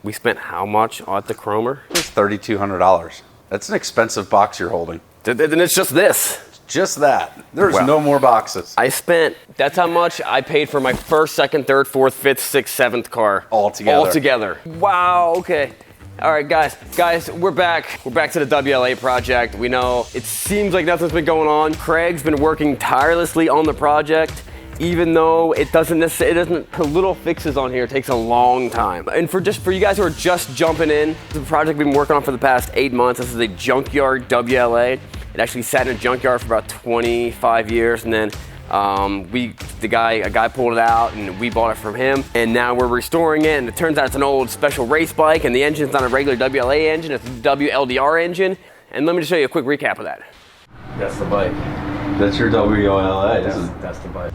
We spent how much at the chromer? It's $3,200. That's an expensive box you're holding. And it's just this. Just that. There's no more boxes. That's how much I paid for my first, second, third, fourth, fifth, sixth, seventh car. All together. Wow, okay. All right, guys, we're back. We're back to the WLA project. We know it seems like nothing's been going on. Craig's been working tirelessly on the project, even though it doesn't put little fixes on here. It takes a long time. And for you guys who are just jumping in, the project we've been working on for the past 8 months. This is a junkyard WLA. It actually sat in a junkyard for about 25 years, and then a guy pulled it out, and we bought it from him, and now we're restoring it. And it turns out it's an old special race bike, and the engine's not a regular WLA engine; it's a WLDR engine. And let me just show you a quick recap of that. That's the bike. That's your WLA. That's the bike.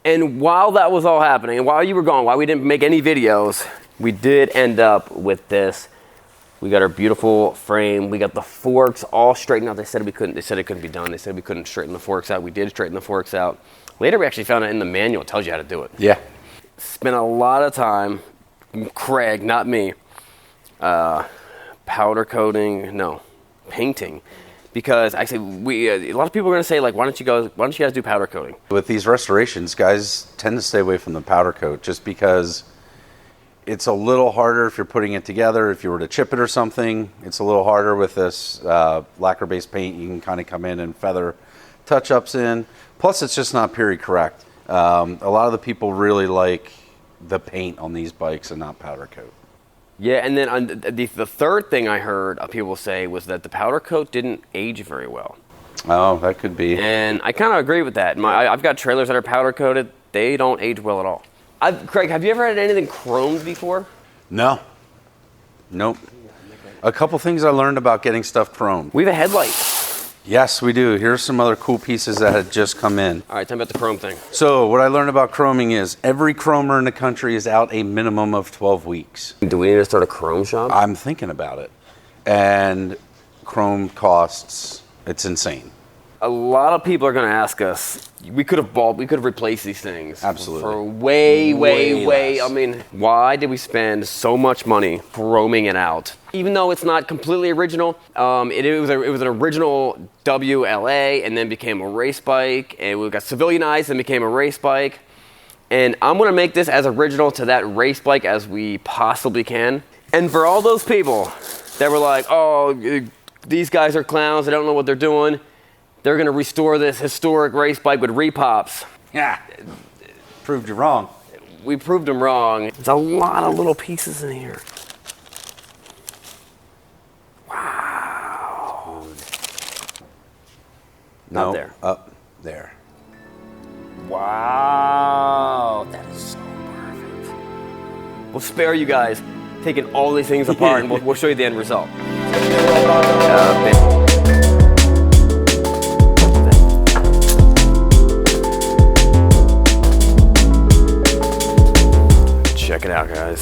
And while that was all happening, and while you were gone, while we didn't make any videos, we did end up with this. We got our beautiful frame. We got the forks all straightened out. They said it couldn't be done. They said we couldn't straighten the forks out. We did straighten the forks out. Later, we actually found it in the manual. It tells you how to do it. Yeah. Spent a lot of time, Craig, not me, painting. Because actually, a lot of people are going to say, like, why don't you guys do powder coating? With these restorations, guys tend to stay away from the powder coat just because it's a little harder if you're putting it together. If you were to chip it or something, it's a little harder with this lacquer-based paint. You can kind of come in and feather touch-ups in. Plus, it's just not period correct. A lot of the people really like the paint on these bikes and not powder coat. Yeah, and then the third thing I heard people say was that the powder coat didn't age very well. Oh, that could be. And I kind of agree with that. I've got trailers that are powder coated. They don't age well at all. Craig, have you ever had anything chromed before? No. Nope. A couple things I learned about getting stuff chromed. We have a headlight. Yes, we do. Here's some other cool pieces that had just come in. All right, tell me about the chrome thing. So what I learned about chroming is every chromer in the country is out a minimum of 12 weeks. Do we need to start a chrome shop? I'm thinking about it. And chrome costs, it's insane. A lot of people are going to ask us, we could have replaced these things. Absolutely. For way less. I mean, why did we spend so much money chroming it out? Even though it's not completely original, it was an original WLA and then became a race bike, and we got civilianized and became a race bike. And I'm going to make this as original to that race bike as we possibly can. And for all those people that were like, oh, these guys are clowns, they don't know what they're doing, they're going to restore this historic race bike with repops. Yeah. Proved you wrong. We proved them wrong. There's a lot of little pieces in here. Wow. Not there. Up there. Wow. That is so perfect. We'll spare you guys taking all these things apart, and we'll show you the end result. Check it out, guys.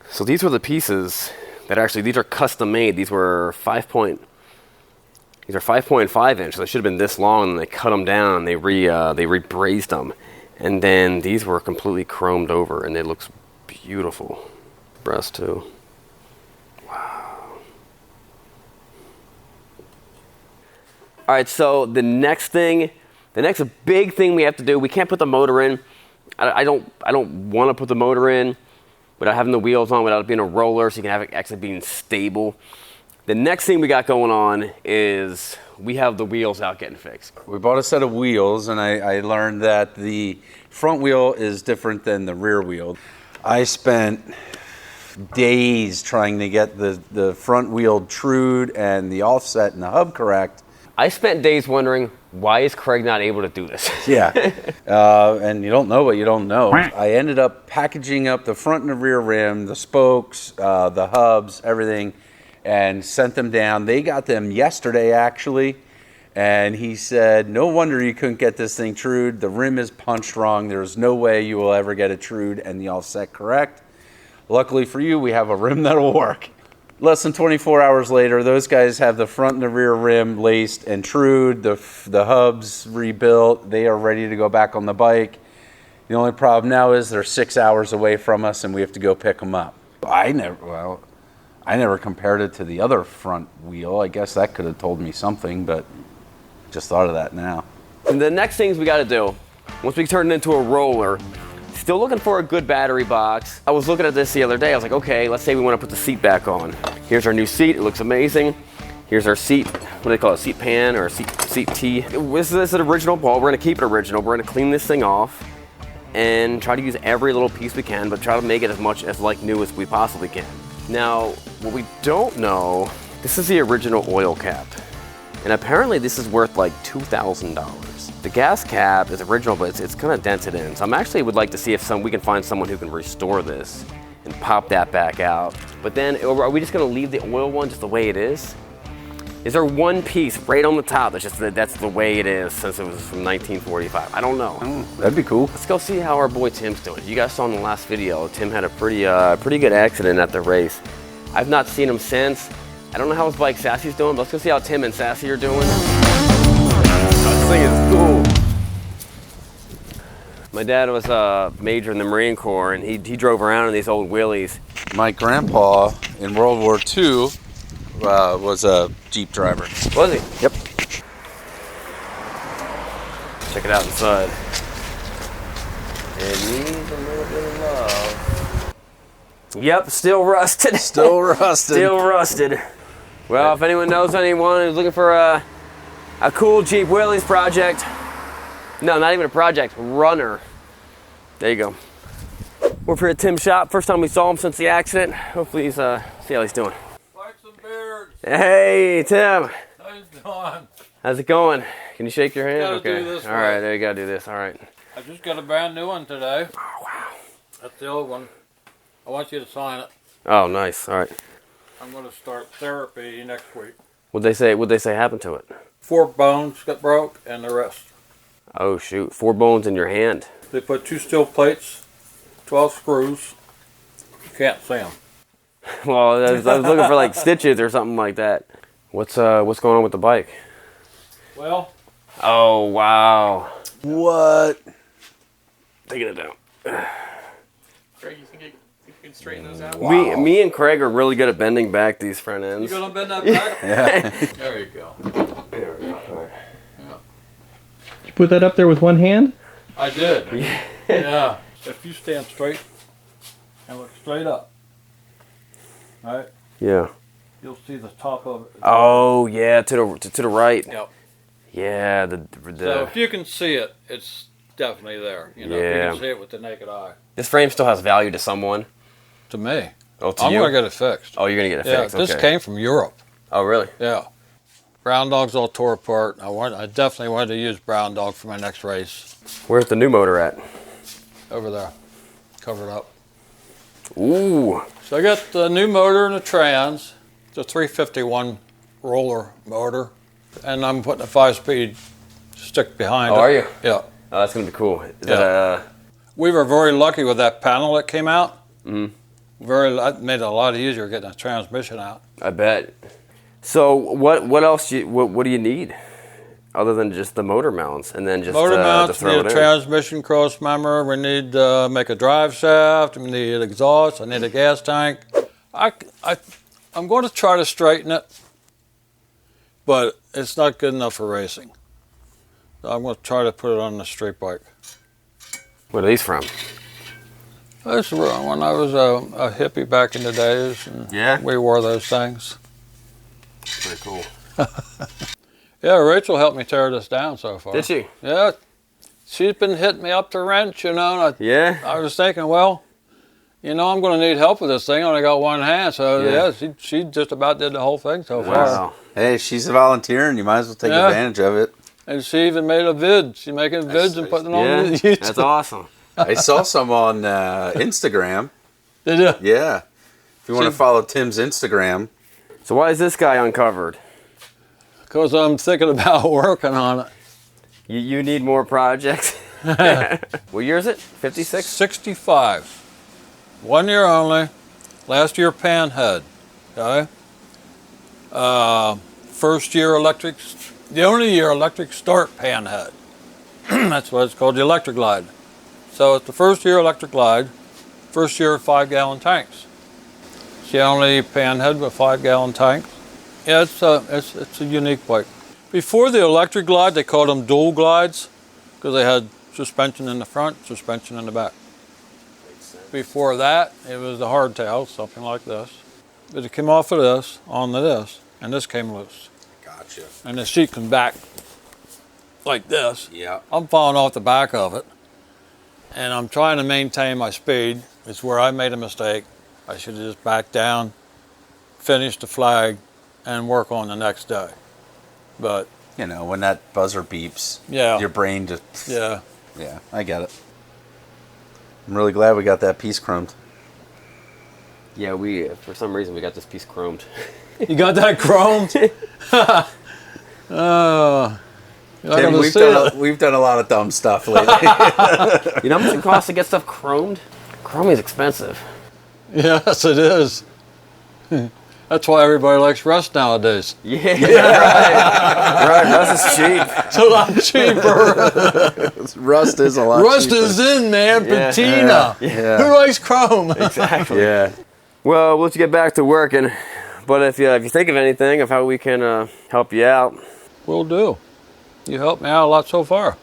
So these were the pieces that these are custom made. These were 5.5 inch. So they should have been this long, and they cut them down. And they rebrazed them. And then these were completely chromed over, and it looks beautiful. Breast too. Wow. All right, so the next big thing we have to do, we can't put the motor in. I don't want to put the motor in without having the wheels on, without it being a roller, so you can have it actually being stable. The next thing we got going on is we have the wheels out getting fixed. We bought a set of wheels, and I learned that the front wheel is different than the rear wheel. I spent days trying to get the front wheel trued and the offset and the hub correct. I spent days wondering, why is Craig not able to do this? Yeah. And you don't know what you don't know. I ended up packaging up the front and the rear rim, the spokes, the hubs, everything, and sent them down. They got them yesterday, actually. And he said, no wonder you couldn't get this thing trued. The rim is punched wrong. There's no way you will ever get it trued and the offset correct. Luckily for you, we have a rim that'll work. Less than 24 hours later, those guys have the front and the rear rim laced and trued, the hubs rebuilt. They are ready to go back on the bike. The only problem now is they're 6 hours away from us and we have to go pick them up. I never compared it to the other front wheel. I guess that could have told me something, but just thought of that now. And the next things we got to do, once we turn it into a roller, still looking for a good battery box. I was looking at this the other day. I was like, okay, let's say we want to put the seat back on. Here's our new seat. It looks amazing. Here's our seat. What do they call it? Seat pan or seat tee. This is an original ball. We're going to keep it original. We're going to clean this thing off and try to use every little piece we can, but try to make it as much as like new as we possibly can. Now, what we don't know, this is the original oil cap. And apparently this is worth like $2,000. The gas cap is original, but it's kind of dented in. So I'm actually would like to see if we can find someone who can restore this and pop that back out. But then are we just gonna leave the oil one just the way it is? Is there one piece right on the top that's the way it is since it was from 1945? I don't know. That'd be cool. Let's go see how our boy Tim's doing. You guys saw in the last video, Tim had a pretty good accident at the race. I've not seen him since. I don't know how his bike Sassy's doing, but let's go see how Tim and Sassy are doing. This thing is cool. My dad was a major in the Marine Corps, and he drove around in these old wheelies. My grandpa in World War II was a Jeep driver. Was he? Yep. Check it out inside. It needs a little bit of love. Yep, still rusted. Still rusted. Still rusted. Well, if anyone knows anyone who's looking for a cool Jeep Willys project, no, not even a project, runner. There you go. We're here at Tim's shop. First time we saw him since the accident. Hopefully he's, see how he's doing. Like some beards. Hey, Tim. How you doing? How's it going? Can you shake your hand? Gotta Okay. do this All right, there you gotta do this. All right. I just got a brand new one today. Oh, wow. That's the old one. I want you to sign it. Oh, nice. All right. I'm going to start therapy next week. What'd they say happened to it? 4 bones got broke and the rest. Oh, shoot. 4 bones in your hand. They put 2 steel plates, 12 screws. You can't see them. Well, I was looking for like stitches or something like that. What's going on with the bike? Well. Oh, wow. What? Taking it down. Craig, you think you can straighten those out? Wow. Me and Craig are really good at bending back these front You ends. going to bend that back? Yeah. There you go. There we go. Yeah. You put that up there with one hand? I did. Yeah. If you stand straight and look straight up, right, Yeah. you'll see the top of it. Oh, yeah, to the right. Yep. Yeah, the So if you can see it, it's definitely there. You know, Yeah. you can see it with the naked eye. This frame still has value to someone. To me. Oh, to I'm you? going to get it fixed. Oh, you're gonna get it Yeah, fixed. this Okay. came from Europe. Oh, really? Yeah. Brown Dog's all tore apart. I definitely wanted to use Brown Dog for my next race. Where's the new motor at? Over there. Covered up. Ooh. So I got the new motor and the trans. It's a 351 roller motor. And I'm putting a 5-speed stick behind it. Oh, are you? Yeah. Oh, that's gonna be cool. Is Yeah. that We were very lucky with that panel that came out. Mhm. That made it a lot easier getting the transmission out. I bet. So what else? What do you need other than just the motor mounts and then just Motor to mounts, we throw need it a in? transmission cross member, we need to make a drive shaft, we need exhaust, I need a gas tank. I'm going to try to straighten it, but it's not good enough for racing. So I'm going to try to put it on the street bike. What are these from? This is when I was a hippie back in the days, and Yeah? we wore those things. Pretty cool. Yeah, Rachel helped me tear this down so far. Did she? Yeah, she's been hitting me up the wrench, you know. And Yeah. I was thinking, well, you know, I'm going to need help with this thing. I only got one hand, so Yeah. yeah, she just about did the whole thing so far. Wow. Hey, she's a volunteer, and you might as well take Yeah. advantage of it. And she even made a vid. She's making vids and putting them on Yeah, YouTube. that's awesome. I saw some on Instagram. Did you? Yeah. If you want to follow Tim's Instagram. So why is this guy uncovered? Because I'm thinking about working on it. You need more projects? What year is it? 56? 65. 1 year only. Last year panhead. Okay. First year electric. The only year electric start panhead. That's what it's called, the electric glide. So it's the first year electric glide. First year 5-gallon tanks. It's the only panhead with 5-gallon tanks. Yeah, it's a unique bike. Before the electric glide, they called them dual glides because they had suspension in the front, suspension in the back. Before that, it was the hardtail, something like this. But it came off of this, onto this, and this came loose. Gotcha. And the seat comes back like this. Yeah. I'm falling off the back of it, and I'm trying to maintain my speed. It's where I made a mistake. I should have just backed down, finished the flag, and work on the next day. But You know, when that buzzer beeps, yeah, your brain just... yeah. Yeah, I get it. I'm really glad we got that piece chromed. Yeah, we for some reason we got this piece chromed. You got that chromed? Oh, Tim, we've done a lot of dumb stuff lately. You know how much it costs to get stuff chromed? Chrome is expensive. Yes, it is. That's why everybody likes rust nowadays. Yeah, right. Right, rust is cheap. It's a lot cheaper. Rust is a lot Rust cheaper. is in, man. Yeah. Patina. Yeah. Who likes chrome? Exactly. Yeah. Well, we'll let you get back to working. But if you think of anything of how we can help you out, Will do. You helped me out a lot so far.